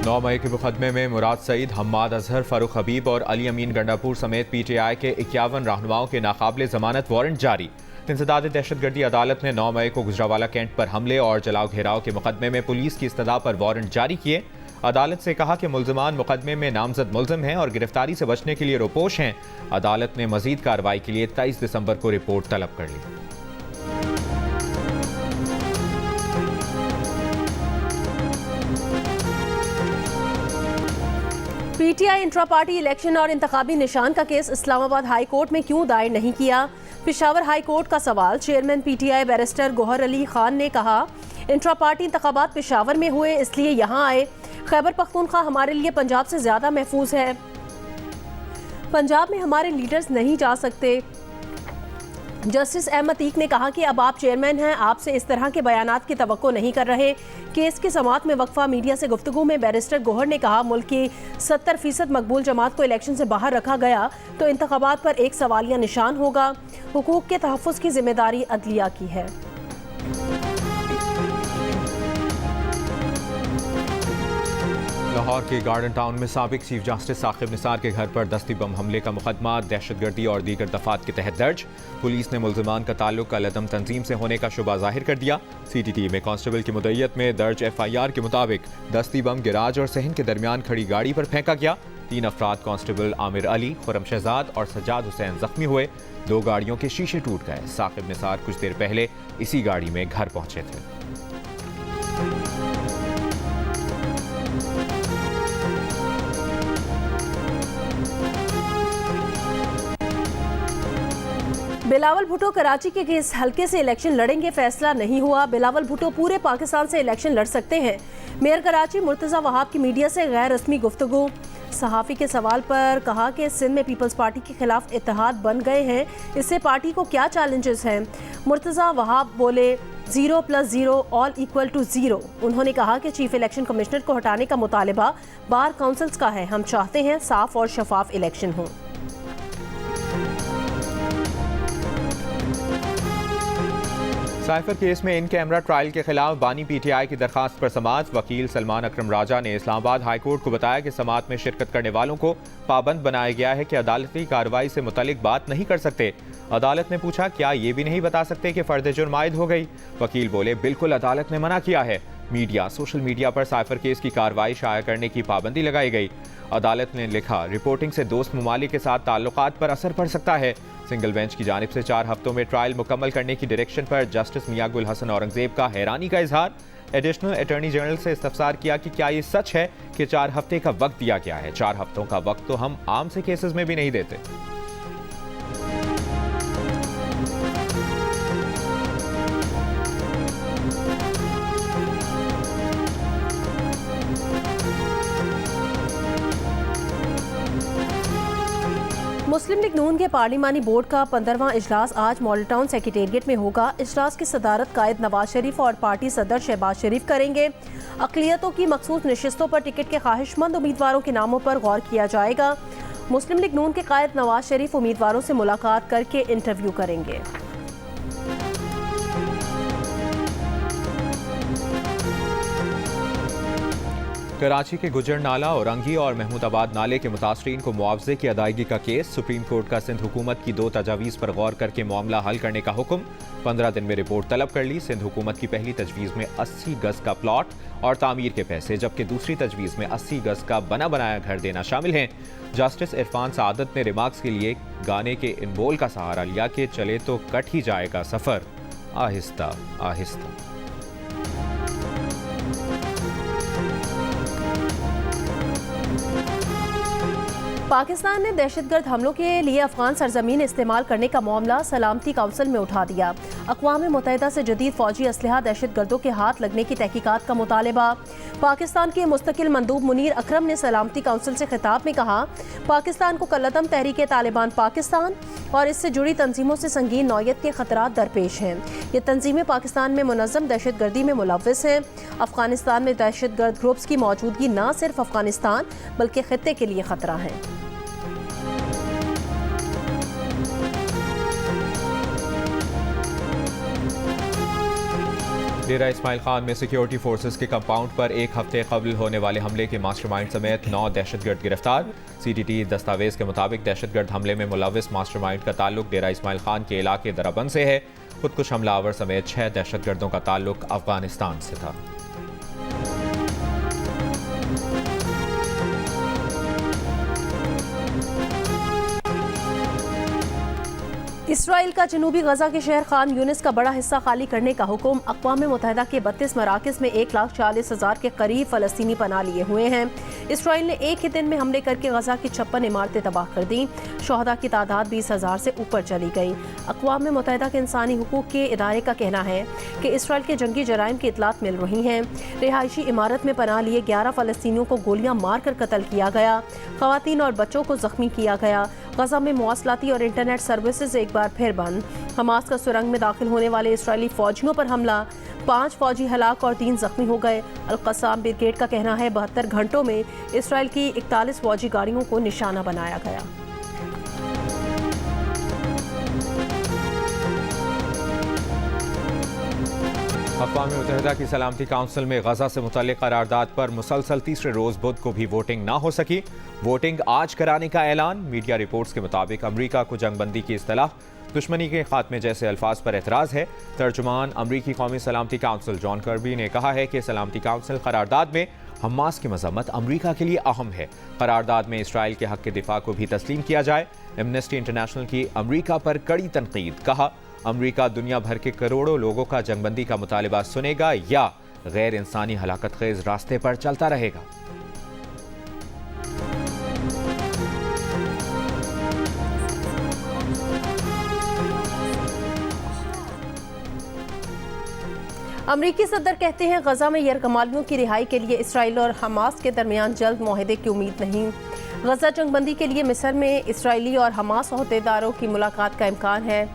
9 मई के मुकदमे में मुराद सईद, हम्माद अजहर, फारूक हबीब और अली अमीन गंडापुर समेत PTI के 51 रहनुमाओं के नाकाबिले जमानत वारंट जारी। इंसदाद दहशतगर्दी अदालत ने 9 मई को गुजरावाला कैंट पर हमले और जलाओ घेराव के मुकदमे में पुलिस की इस्तदा पर वारंट जारी किए। अदालत से कहा कि मुल्जिमान मुकदमे में नामजद मुल्जिम हैं और गिरफ्तारी से बचने के लिए रोपोश हैं। अदालत ने मजीद कार्रवाई के लिए 23 दिसंबर को रिपोर्ट तलब कर ली। PTI इंट्रा पार्टी इलेक्शन और इंतखाबी निशान का केस इस्लामाबाद हाई कोर्ट में क्यों दायर नहीं किया? पेशावर हाई कोर्ट का सवाल। Chairman PTI barrister Gohar Ali Khan ने कहा, इंट्रा पार्टी इंतखाबात पेशावर में हुए इसलिए यहाँ आए। खैबर पख्तूनख्वा हमारे लिए पंजाब से ज़्यादा महफूज है। पंजाब में हमारे लीडर्स नहीं जा सकते। जस्टिस अहमद अतीक ने कहा कि अब आप चेयरमैन हैं, आपसे इस तरह के बयानात की तवक्को नहीं कर रहे। केस की समाअत में वक्फा मीडिया से गुफ्तगू में बैरिस्टर गोहर ने कहा, मुल्क की 70% मकबूल जमात को इलेक्शन से बाहर रखा गया तो इंतखाबात पर एक सवालिया निशान होगा। हुकूक के तहफ़्फ़ुज़ की जिम्मेदारी अदलिया की है। लाहौर के गार्डन टाउन में साबिक चीफ जस्टिस साकिब निसार के घर पर दस्ती बम हमले का मुकदमा दहशतगर्दी और दीगर दफात के तहत दर्ज। पुलिस ने मुल्जिमान का ताल्लुक अलअदम तंजीम से होने का शुबा जाहिर कर दिया। CTT में कांस्टेबल की मुद्दईयत में दर्ज FIR के मुताबिक दस्ती बम गिराज और सहन के दरमियान खड़ी गाड़ी पर फेंका गया। 3 अफराद कांस्टेबल आमिर अली, खुरम शहजाद और सज्जाद हुसैन जख्मी हुए। 2 गाड़ियों के शीशे टूट गए। साकिब निसार कुछ देर पहले इसी गाड़ी में घर पहुंचे थे। बिलावल भुट्टो कराची के किस हल्के से इलेक्शन लड़ेंगे, फैसला नहीं हुआ। बिलावल भुट्टो पूरे पाकिस्तान से इलेक्शन लड़ सकते हैं। मेयर कराची मुर्तज़ा वहाब की मीडिया से गैर रस्मी गुफ्तगू। सहाफ़ी के सवाल पर कहा कि सिंध में पीपल्स पार्टी के खिलाफ इत्तेहाद बन गए हैं, इससे पार्टी को क्या चैलेंजेस हैं। मुर्तज़ा वहाब बोले 0 + 0 ऑल इक्वल टू 0। उन्होंने कहा कि चीफ इलेक्शन कमिश्नर को हटाने का मुतालिबा बार काउंसिल्स का है। हम चाहते हैं साफ और शफाफ इलेक्शन हो। साइफर केस में इन कैमरा ट्रायल के खिलाफ बानी PTI की दरखास्त पर समाअत। वकील सलमान अकरम राजा ने इस्लामाबाद हाई कोर्ट को बताया कि समाअत में शिरकत करने वालों को पाबंद बनाया गया है कि अदालती कार्रवाई से मुतल्लिक बात नहीं कर सकते। अदालत ने पूछा, क्या ये भी नहीं बता सकते कि फर्द जुर्म आयद हो गई? वकील बोले, बिल्कुल अदालत ने मना किया है। मीडिया, सोशल मीडिया पर साइफर केस की कार्रवाई शाया करने की पाबंदी लगाई गई। अदालत ने लिखा, रिपोर्टिंग से दोस्त ममालिक के साथ ताल्लुकात पर असर पड़ सकता है। सिंगल बेंच की जानिब से 4 हफ्तों में ट्रायल मुकम्मल करने की डायरेक्शन पर जस्टिस मियां गुल हसन औरंगजेब का हैरानी का इजहार। एडिशनल अटॉर्नी जनरल से इस्तफसार किया कि क्या ये सच है कि 4 हफ्ते का वक्त दिया गया है। 4 हफ्तों का वक्त तो हम आम से केसेस में भी नहीं देते। मुस्लिम लीग नून के पार्लिमानी बोर्ड का 15वां इजलास आज मॉडल टाउन सेक्रेटेरिएट में होगा। इजलास की सदारत कायद नवाज शरीफ और पार्टी सदर शहबाज शरीफ करेंगे। अक़लियतों की मखसूस नशिस्तों पर टिकट के ख्वाहिशमंद उम्मीदवारों के नामों पर गौर किया जाएगा। मुस्लिम लीग नून के कायद नवाज शरीफ उम्मीदवारों से मुलाकात करके इंटरव्यू करेंगे। कराची के गुजर नाला, औरंगी और महमूदाबाद नाले के मुतासरीन को मुआवजे की अदायगी का केस। सुप्रीम कोर्ट का सिंध हुकूमत की 2 तजावीज़ पर गौर करके मामला हल करने का हुक्म। 15 दिन में रिपोर्ट तलब कर ली। सिंध हुकूमत की पहली तजवीज़ में 80 गज का प्लॉट और तामीर के पैसे, जबकि दूसरी तजवीज़ में 80 गज का बना बनाया घर देना शामिल हैं। जस्टिस इरफान सादत ने रिमार्क्स के लिए गाने के इन बोल का सहारा लिया कि चले तो कट ही जाएगा सफ़र, आहिस्ता आहिस्ता। पाकिस्तान ने दहशतगर्द हमलों के लिए अफगान सरजमीन इस्तेमाल करने का मामला सलामती काउंसिल में उठा दिया। अक़वाम मुत्तहिदा से जदीद फौजी असलहा दहशतगर्दों के हाथ लगने की तहकीकात का मुतालबा। पाकिस्तान के मुस्तकिल मंदूब मुनीर अकरम ने सलामती काउंसिल से खिताब में कहा, पाकिस्तान को कल्लदम तहरीक तालिबान पाकिस्तान और इससे जुड़ी तंजीमों से संगीन नौयत के खतरात दरपेश हैं। ये तंजीमें पाकिस्तान में मुनज़्ज़म दहशतगर्दी में मुलव्वस हैं। अफगानिस्तान में दहशतगर्द ग्रुप्स की मौजूदगी न सिर्फ अफगानिस्तान बल्कि खित्ते के लिए खतरा है। डेरा इस्माइल खान में सिक्योरिटी फोर्सेस के कंपाउंड पर एक हफ्ते कबल होने वाले हमले के मास्टरमाइंड समेत 9 दहशतगर्द गिरफ्तार। CTT दस्तावेज के मुताबिक दहशतगर्द हमले में मुलविस मास्टरमाइंड का ताल्लुक डेरा इस्माइल खान के इलाके दराबंद से है। खुदकुश हमलावर समेत 6 दहशतगर्दों का ताल्लुक अफगानिस्तान से था। इसराइल का जनूबी गजा के शहर खान यूनिस का बड़ा हिस्सा खाली करने का हुक्म। अक़वाम मुत्तहिदा के 32 मराकज़ में 1,40,000 के करीब फ़लस्तीनी पनाह लिए हुए हैं। इसराइल ने एक ही दिन में हमले करके गजा की 56 इमारतें तबाह कर दी। शोहदा की तादाद 20,000 से ऊपर चली गई। अक़वाम मुत्तहिदा के इंसानी हुकूक के इदारे का कहना है कि इसराइल के जंगी जराइम की इतलात मिल रही हैं। रिहायशी इमारत में पनाह लिए 11 फ़लस्तीनियों को गोलियां मार कर कत्ल किया गया। ख़वातीन और बच्चों को ज़ख्मी किया गया। गजा में मवासलाती और इंटरनेट सर्विसेज एक बार फिर बंद। हमास का सुरंग में दाखिल होने वाले इसराइली फौजियों पर हमला, 5 फौजी हलाक और 3 जख्मी हो गए। अल-क़स्साम ब्रिगेड का कहना है 72 घंटों में इसराइल की 41 फौजी गाड़ियों को निशाना बनाया गया। अक़वाम मुत्तहिदा की सलामती काउंसिल में गजा से मुतल्लिक़ करारदाद पर मुसलसल तीसरे रोज़ बुध को भी वोटिंग ना हो सकी। वोटिंग आज कराने का ऐलान। मीडिया रिपोर्ट्स के मुताबिक अमरीका को जंगबंदी की इस्तिलाह, दुश्मनी के खात्मे जैसे अल्फाज पर एतराज़ है। तर्जुमान अमरीकी कौमी सलामती काउंसिल जॉन कर्बी ने कहा है कि सलामती काउंसिल करारदाद में हमास की मजम्मत अमरीका के लिए अहम है। करारदाद में इसराइल के हक़ के दिफा को भी तस्लीम किया जाए। एमनेस्टी इंटरनेशनल की अमरीका पर कड़ी तनकीद। कहा, अमरीका दुनिया भर के करोड़ों लोगों का जंगबंदी का मुतालिबा सुनेगा या गैर इंसानी हलाकत खेज रास्ते पर चलता रहेगा। अमरीकी सदर कहते हैं गजा में यरगमालियों की रिहाई के लिए इसराइल और हमास के दरमियान जल्द मुआहदे की उम्मीद नहीं। गजा जंगबंदी के लिए मिस्र में इसराइली और हमास अहदेदारों की मुलाकात का इम्कान है।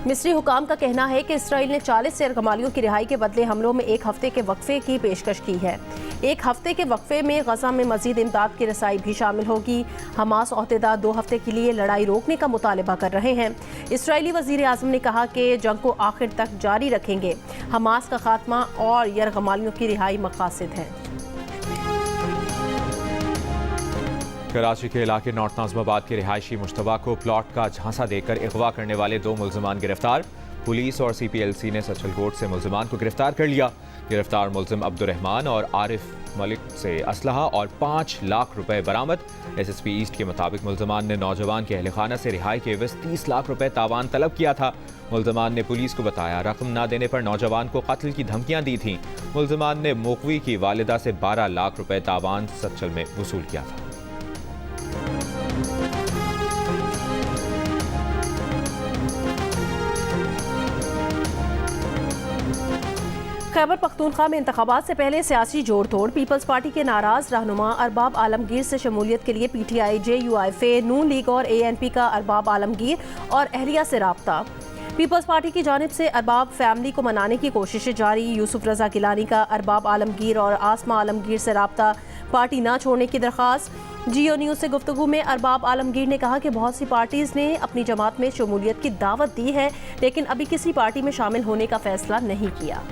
मिस्री हुकाम का कहना है कि इसराइल ने 40 यरगमालियों की रिहाई के बदले हमलों में एक हफ्ते के वक्फे की पेशकश की है। एक हफ्ते के वक्फे में गजा में मजीद इमदाद की रसाई भी शामिल होगी। हमास अहदेदार 2 हफ्ते के लिए लड़ाई रोकने का मुतालबा कर रहे हैं। इसराइली वज़ीर आज़म ने कहा कि जंग को आखिर तक जारी रखेंगे। हमास का खात्मा और यरगमालियों की रिहाई मकासद हैं। कराची के इलाके नॉर्थ नाज़िमाबाद के रिहायशी मुश्तबा को प्लॉट का झांसा देकर अगवा करने वाले 2 मुल्ज़िमान गिरफ्तार। पुलिस और CPLC ने सचलकोट से मुल्ज़िमान को गिरफ्तार कर लिया। गिरफ्तार मुल्ज़िम अब्दुर्रहमान और आरिफ मलिक से असलहा और 5 लाख रुपए बरामद। SSP ईस्ट के मुताबिक मुल्ज़िमान ने नौजवान के अहलखाना से रिहाई के एवज़ 30 लाख रुपए तावान तलब किया था। मुल्ज़िमान ने पुलिस को बताया रकम न देने पर नौजवान को कत्ल की धमकियां दी थीं। मुल्ज़िमान ने मुक़वी की वालिदा से 12 लाख रुपए तावान सचल में वसूल किया था। खैबर पख्तूनख्वा में इंतखाबात से पहले सियासी जोड़ तोड़। पीपल्स पार्टी के नाराज रहनुमा अरबाब आलमगीर से शमूलियत के लिए PTI, JUIFA, नून लीग और ANP का अरबाब आलमगीर और अहलिया से राब्ता। पीपल्स पार्टी की जानिब से अरबाब फैमिली को मनाने की कोशिशें जारी। यूसुफ रजा गिलानी का अरबाब आलमगीर और आसमा आलमगीर से राब्ता, पार्टी ना छोड़ने की दरख्वास्त। जियो न्यूज़ से गुफ्तगू में अरबाब आलमगीर ने कहा कि बहुत सी पार्टीज़ ने अपनी जमात में शमूलियत की दावत दी है, लेकिन अभी किसी पार्टी में शामिल होने का फैसला नहीं किया।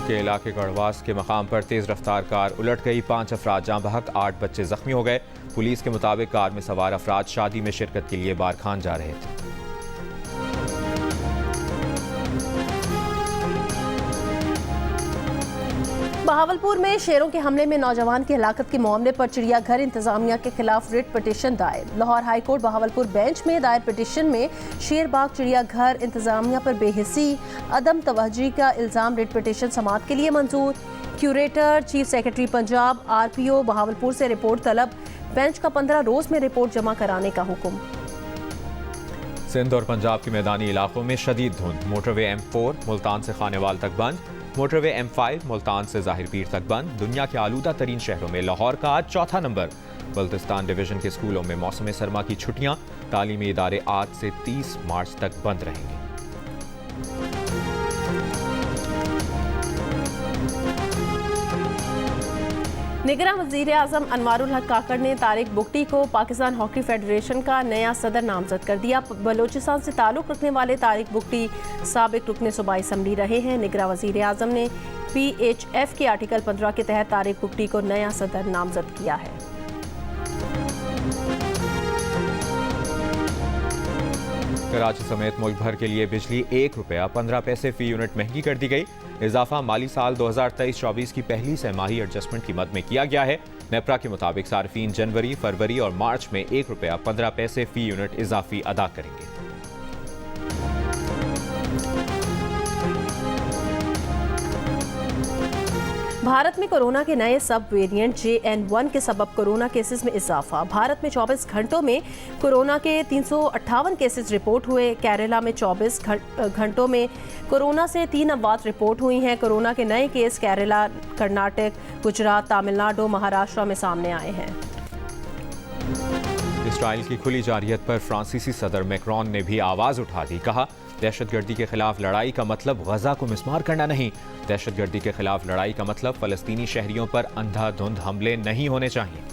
के इलाके गढ़वास के मकाम पर तेज रफ्तार कार उलट गई। 5 अफराद जाँ बहक, 8 बच्चे जख्मी हो गए। पुलिस के मुताबिक कार में सवार अफराद शादी में शिरकत के लिए बारखान जा रहे थे। बहावलपुर में शेरों के हमले में नौजवान की हलाकत के मामले पर चिड़ियाघर इंतजामिया के खिलाफ रिट पिटीशन दायर। लाहौर हाईकोर्ट बहावलपुर बेंच में दायर पिटीशन में शेरबाग चिड़ियाघर इंतजामिया पर बेहिसी, अदम तवज्जो का इल्जाम रिट पिटीशन समाअत के लिए मंजूर। Curator, chief secretary Punjab, RPO Bahawalpur से रिपोर्ट तलब। बेंच का 15 रोज में रिपोर्ट जमा कराने का हुक्म। सिंध और पंजाब के मैदानी इलाकों में शदीद धुंध। मोटरवे M4 मुल्तान से खानेवाल तक बंद। मोटरवे M5 मुल्तान से ज़ाहिर पीर तक बंद। दुनिया के आलूदा तरीन शहरों में लाहौर का आज 4था नंबर। बल्तिस्तान डिवीजन के स्कूलों में मौसम सरमा की छुट्टियां। तालीमी इदारे आज से 30 मार्च तक बंद रहेंगे। निगरान वज़ीर आज़म अनवारुल हक काकड़ ने तारिक बुगटी को पाकिस्तान हॉकी फेडरेशन का नया सदर नामजद कर दिया। बलोचिस्तान से ताल्लुक़ रखने वाले तारिक बुगटी साबिक रुकन सूबाई असम्बली रहे हैं। निगरान वज़ीर आज़म ने PHF के आर्टिकल 15 के तहत तारिक बुगटी को नया सदर नामजद किया है। कराची समेत मुल्क भर के लिए बिजली ₹1.15 फी यूनिट महंगी कर दी गई। इजाफा माली साल 2023-24 की पहली सहमाही एडजस्टमेंट की मद में किया गया है। नेपरा के मुताबिक सार्फिन जनवरी, फरवरी और मार्च में ₹1.15 फी यूनिट इजाफी अदा करेंगे। भारत में कोरोना के नए सब वेरिएंट JN1 के सबब कोरोना केसेस में इजाफा। भारत में 24 घंटों में कोरोना के 358 केसेस रिपोर्ट हुए। केरला में 24 घंटों में कोरोना से 3 अमवात रिपोर्ट हुई हैं। कोरोना के नए केस केरला, कर्नाटक, गुजरात, तमिलनाडु, महाराष्ट्र में सामने आए हैं। इसराइल की खुली जारहियत पर फ्रांसीसी सदर मैक्रोन ने भी आवाज उठा दी। कहा, दहशतगर्दी के खिलाफ लड़ाई का मतलब गजा को मिस्मार करना नहीं। दहशतगर्दी के खिलाफ लड़ाई का मतलब फलस्तीनी शहरियों पर अंधाधुंध हमले नहीं होने चाहिए।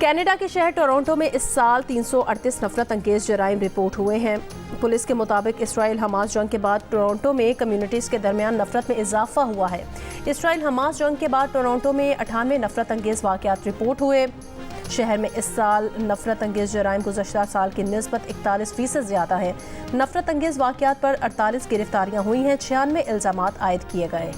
कनाडा के शहर टोरंटो में इस साल 338 नफरत अंगेज जराइम रिपोर्ट हुए हैं। पुलिस के मुताबिक इसराइल हमास जंग के बाद टोरंटो में कम्युनिटीज़ के दरमियान नफरत में इजाफा हुआ है। इसराइल हमास जंग के बाद टोरंटो में 98 नफरत अंगेज वाक़यात रिपोर्ट हुए। शहर में इस साल नफरत अंगेज जराइम गुज़श्ता साल की निस्बत 41% ज़्यादा है। नफरत अंगेज वाक़यात पर 48 गिरफ्तारियाँ हुई हैं, 96 इल्ज़ामात आयद किए गए।